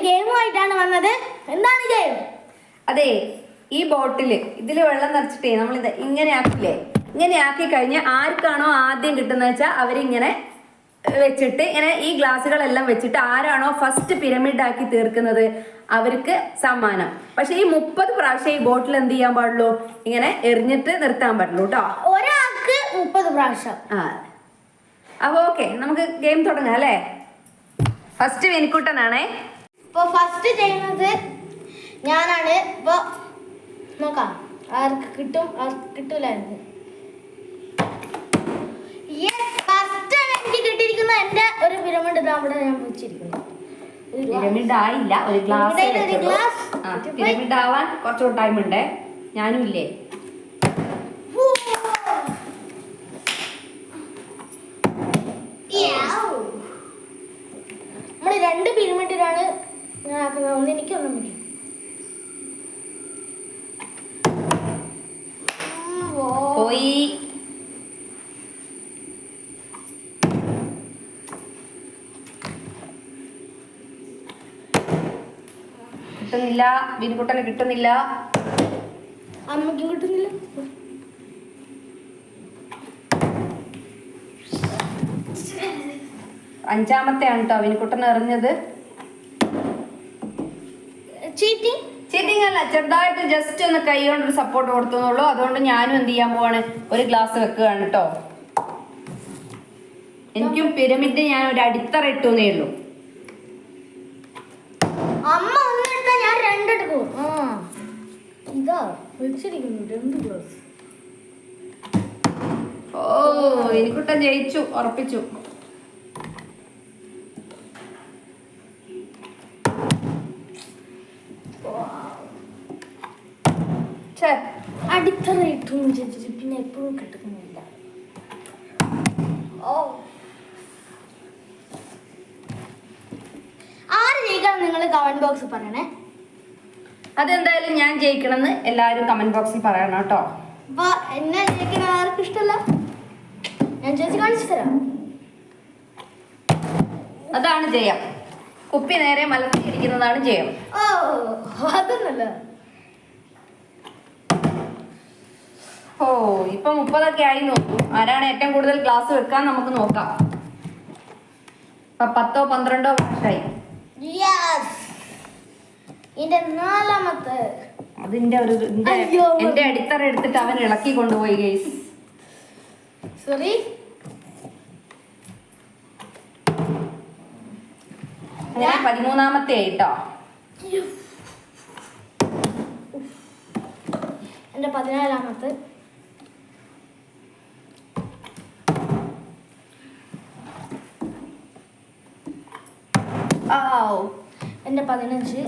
ഗെയിമുമായിട്ടാണ് വന്നത്. എന്താണ് ഗെയിം? അതെ, ഈ ബോട്ടിൽ ഇതിൽ വെള്ളം നിറച്ചിട്ടേ നമ്മളിത് ഇങ്ങനെ ആക്കില്ലേ, ഇങ്ങനെ ആക്കി കഴിഞ്ഞാൽ ആർക്കാണോ ആദ്യം കിട്ടുന്നത് വെച്ചാൽ അവരിങ്ങനെ വെച്ചിട്ട് ഇങ്ങനെ ഈ ഗ്ലാസ്സുകളെല്ലാം വെച്ചിട്ട് ആരാണോ ഫസ്റ്റ് പിരമിഡ് ആക്കി തീർക്കുന്നത് അവർക്ക് സമ്മാനം. പക്ഷെ ഈ 30 പ്രാവശ്യം ഈ ബോട്ടിൽ എന്ത് ചെയ്യാൻ പാടുള്ളൂ, ഇങ്ങനെ എറിഞ്ഞിട്ട് നിർത്താൻ പാടുള്ളൂ കേട്ടോ. ഒരാൾക്ക് 30 പ്രാവശ്യം. അപ്പൊ ഓക്കെ, നമുക്ക് ഗെയിം തുടങ്ങാം അല്ലേ. ഫസ്റ്റ് വെനിക്കുട്ടനാണേ. ഇപ്പൊ ഫസ്റ്റ് ചെയ്യുന്നത് ഞാനാണ്. ഇപ്പൊ നോക്കാം ആർക്ക് കിട്ടും ആർക്ക് കിട്ടൂലായിരുന്നു. എനിക്ക് കിട്ടിയിരിക്കുന്ന എന്റെ ഒരു പിരമിഡ് അവിടെ ഞാൻ വെച്ചിരിക്കുന്നു. പിരമിഡ് ആയില്ല, ഒരു ഗ്ലാസ്. പിരമിഡ് ആവാൻ കുറച്ചുകൂടെ ടൈം ഉണ്ട്. ഞാനും ഇല്ലേ. നമ്മള് 2 പിരമിഡിലാണ് ഞാൻ ആക്കുന്നത്. ഒന്ന് എനിക്ക് ഒന്നും മതി. പോയി. കിട്ടുന്നില്ല, വിനുകുട്ടന് കിട്ടുന്നില്ല, അമ്മയ്ക്കും കിട്ടുന്നില്ല. അഞ്ചാമത്തെയാണ് കേട്ടോ വിനുകുട്ടൻ എറിഞ്ഞത്. ചീറ്റിംഗ് അല്ല, ചെറുതായിട്ട് ജസ്റ്റ് ഒന്ന് കൈ കൊണ്ടൊരു സപ്പോർട്ട് കൊടുത്തുള്ളൂ. അതുകൊണ്ട് ഞാനും എന്ത് ചെയ്യാൻ പോവാണ്, ഒരു ഗ്ലാസ് വെക്കുകയാണ് കേട്ടോ. എനിക്കും പിരമിഡ് ഞാൻ ഒരു അടിത്തറ ഇട്ടുന്നേ ഉള്ളൂ. അമ്മ ഒന്നെടുത്താ ഞാൻ 2 എടുക്കും. ഇതാ വെച്ചിരിക്കുന്നു 2 ഗ്ലാസ്. ഓ, വിനുകുട്ടൻ ജയിച്ചു, ഉറപ്പിച്ചു. അടിത്തറ ഇട്ടു ചേച്ചി, പിന്നെ എപ്പോഴും കിട്ടുന്നില്ല. ഓ, ആര് ജയിക്കണം നിങ്ങൾ കമന്റ് ബോക്സിൽ പറയണേ. അതെന്തായാലും ഞാൻ ജയിക്കണമെന്ന് എല്ലാവരും കമന്റ് ബോക്സിൽ പറയണം കേട്ടോ. അപ്പൊ എന്നെ ജയിക്കുന്ന ആർക്കും ഇഷ്ടമല്ല, ഞാൻ ചേച്ചി കാണിച്ചു തരാം. അതാണ് ജയം. കുപ്പി നേരെ മലർത്തിയിരിക്കുന്നതാണ് ജയം. ഓ, അതൊന്നല്ല. ഓ, ഇപ്പൊ 30 ആയി നോക്കൂ. ആരാണ് ഏറ്റവും കൂടുതൽ ഗ്ലാസ് വെക്കാൻ നമുക്ക് നോക്കാം. ഇപ്പൊ 10 12 വർഷമായി. അതിന്റെ ഒരു എന്റെ അടിത്തറ എടുത്തിട്ട് അവൻ ഇളക്കി കൊണ്ടുപോയി ഗൈസ്. സോറി. അങ്ങനെ 13ാമത്തെ ആയിട്ടോ. എന്റെ 14ാമത്തെ. എന്റെ 15.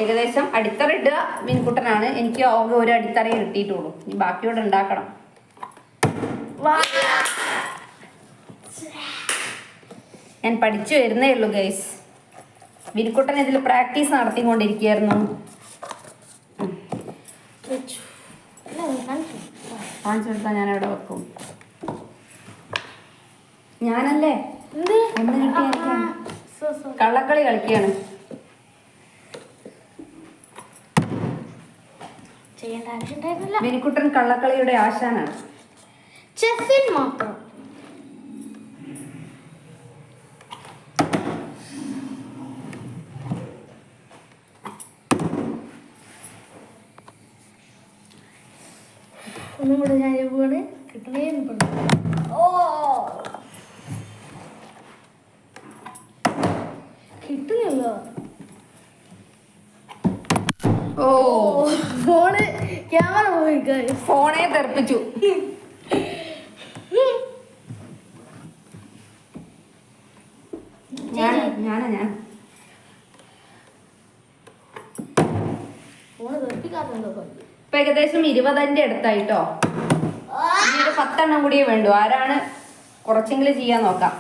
ഏകദേശം അടിത്തറ ഇടുക മീൻകുട്ടനാണ്. എനിക്ക് ഒരു അടിത്തറയെ കിട്ടിയിട്ടുള്ളൂ. ഇനി ബാക്കിയോടെ ഉണ്ടാക്കണം. ഞാൻ പഠിച്ചു വരുന്നേ ഉള്ളൂ ഗൈസ്. മീൻകുട്ടൻ ഇതിൽ പ്രാക്ടീസ് നടത്തിക്കൊണ്ടിരിക്കുകയായിരുന്നു. കാണിച്ചെടുത്താ ഞാൻ എവിടെ വെക്കും? ഞാനല്ലേ ഒന്ന് കിട്ടിയ കള്ളക്കളി കളിക്കുകയാണ്. മിനിക്കുട്ടൻ കള്ളക്കളിയുടെ ആശാനാണ്. ചെസ്സിൽ മാത്രം. ഒന്നും കൂടെ ഞാൻ പോവാണ്. കിട്ടണേ. ഓ, കിട്ടുന്നില്ല. ഓ, ഫോണ് ക്യാമറ പോയി. ഫോണെ തെറിപ്പിച്ചു. ഞാൻ ഫോണ് തെറിപ്പിക്കാത്തോ. ഇപ്പൊ ഏകദേശം 20 അടുത്തായിട്ടോ. ഇനി ഒരു 10 എണ്ണം കൂടിയേ വേണ്ടു. ആരാണ് കുറച്ചെങ്കിലും ചെയ്യാൻ നോക്കാം.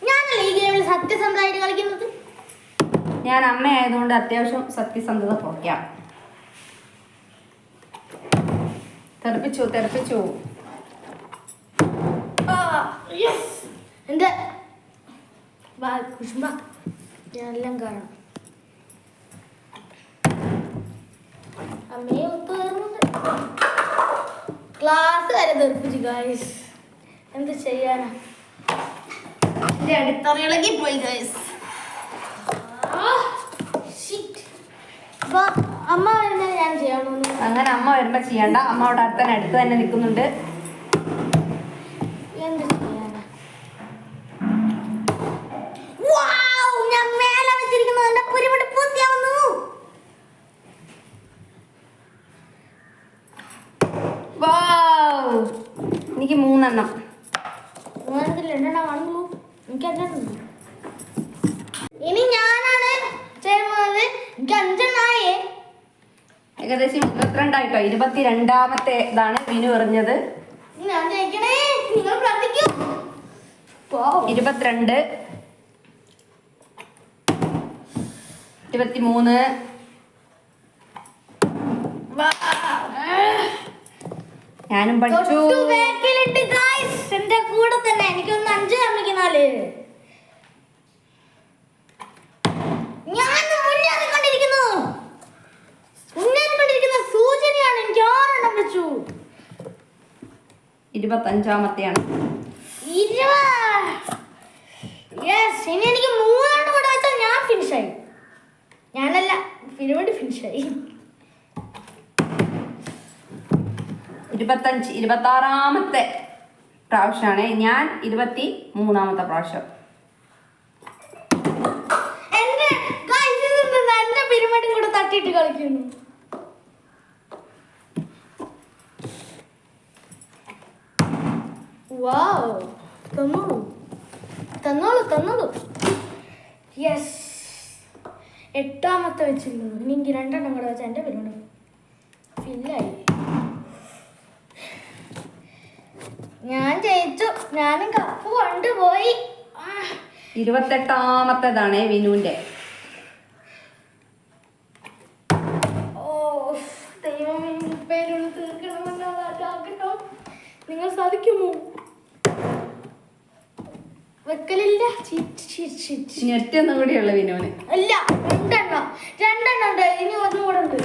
ഞാനല്ലേ ഈ ഗെയിമിൽ സത്യസന്ധമായിട്ട് കളിക്കുന്നത്. ഞാൻ അമ്മയായതുകൊണ്ട് അത്യാവശ്യം സത്യസന്ധത തുറക്കാം. തെറിപ്പിച്ചു. എന്റെ കുഷ്മ എല്ലാം കാണാം. അമ്മയെ ഒത്തുവരുന്നുണ്ട്. ക്ലാസ് വരെ തെറിപ്പിച്ചു ഗായ്സ്. എന്ത് ചെയ്യാനാ, എന്റെ അടിത്തറയിളകി പോയി ഗായ്സ്. അപ്പൊ അമ്മ വരുന്നത് ഞാൻ ചെയ്യണമെന്ന്. അങ്ങനെ അമ്മ വരുമ്പോ ചെയ്യണ്ട. അമ്മ അവിടെ അടുത്ത് തന്നെ നിൽക്കുന്നുണ്ട്. എന്ത് ചെയ്യാനാ? ഞാൻ മേലെ വെച്ചിരിക്കുന്നു. എന്റെ പുരിമുടി പൂർത്തിയാവുന്നു. എനിക്ക് 3 എണ്ണം. 2 കാണുന്നു. എനിക്ക് 5 എണ്ണം. ഇനി ഞാനാണ് ചെയ്യുന്നത്. എനിക്ക് 5 എണ്ണായേ. ഏകദേശം 22 ആയിട്ടോ. 22ാമത്തെ ഇതാണ് വിനു എറിഞ്ഞത്. ഞാൻ ജയിക്കണേ, നിങ്ങൾ പ്രാർത്ഥിക്കൂ. 22, 23. ഞാനും പഠിച്ചു. എന്റെ കൂടെ തന്നെ എനിക്കൊന്ന് 5 കാണിക്കുന്നാല്. ഞാൻ മുന്നേറിക്കൊണ്ടിരിക്കുന്ന സൂചനയാണ്. എനിക്ക് 6 എണ്ണം വെച്ചു. 25ാമത്തെയാണ്. ഇനി എനിക്ക് 3 എണ്ണം കൂടെ വെച്ചാൽ ഞാൻ ഫിനിഷായി. ഞാനല്ല, പിരിമുടി ഫിനിഷായി. 25, 26ാമത്തെ പ്രാവശ്യമാണ്. ഞാൻ 23ാമത്തെ പ്രാവശ്യം. എന്റെ പിരിമുടി കൂടെ തട്ടിയിട്ട് കളിക്കുന്നു. തന്നോളൂ. യെസ്, 8ാമത്തെ വെച്ചിരിക്കുന്നു. ഇനി എനിക്ക് 2 എണ്ണം കൂടെ വെച്ചാൽ എന്റെ പിരിമുടി ഫില്ലായി. ഞാൻ ജയിച്ചു. ഞാനും കപ്പ് കൊണ്ടുപോയി. 28ാമത്തേതാണ് വിനുവിന്റെ. നിങ്ങൾ സാധിക്കുമോ? വെക്കലില്ല. ഇനി ഒറ്റൊന്നും കൂടിയുള്ള വിനുവിന്. അല്ല, 2 എണ്ണം ഉണ്ട്. ഇനി ഒന്നും കൂടെ ഉണ്ട്.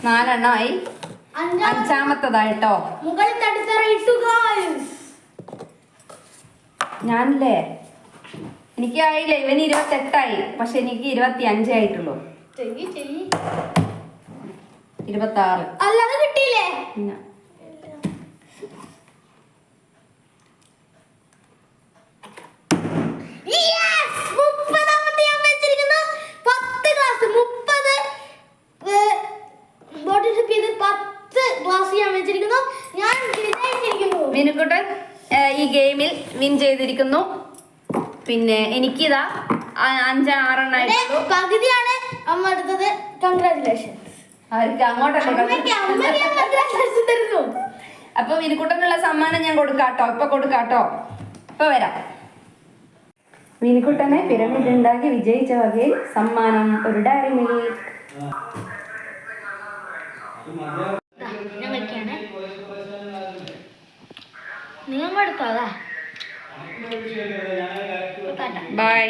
4 എണ്ണമായി. 5ാമത്തേതായിട്ടോ. മുകളിൽ തടിത്തറയിട്ടു ഗായ്സ്. ഞാനില്ലേ, എനിക്കായില്ല. ഇവന് 28ആയി. പക്ഷെ എനിക്ക് 25 ആയിട്ടുള്ളൂ. 26. അല്ലാതെ കിട്ടിയില്ലേ? പിന്നെ 30ാമത്തെ ഞാൻ വെച്ചിരിക്കുന്നു. 10 ഗ്ലാസ് 30 ബോട്ടിൽ ഷിപ്പ് ചെയ്ത് 10 ഗ്ലാസ് ഞാൻ വെച്ചിരിക്കുന്നു. ഞാൻ വിജയിച്ചിരിക്കുന്നു. വിനുക്കുട്ടൻ ഈ ഗെയിമിൽ വിൻ ചെയ്തിരിക്കുന്നു. പിന്നെ എനിക്കിതാ 5, 6 എണ്ണമായിട്ടുള്ളൂ. പകുതിയാണ് അമ്മ എടുത്തത്. കൺഗ്രാറ്റുലേഷൻ. അപ്പൊ വിനുക്കുട്ടനുള്ള സമ്മാനം ഞാൻ കൊടുക്കാട്ടോ. ഇപ്പൊ വരാം. വിനുക്കുട്ടനെ പിരമിഡ് ഉണ്ടാക്കി വിജയിച്ച വകയിൽ സമ്മാനം ഒരു ഡയറി മിൽക്ക്. ഞാൻ വെക്കാണ്. നിങ്ങൾ എടുത്തോ. ബൈ.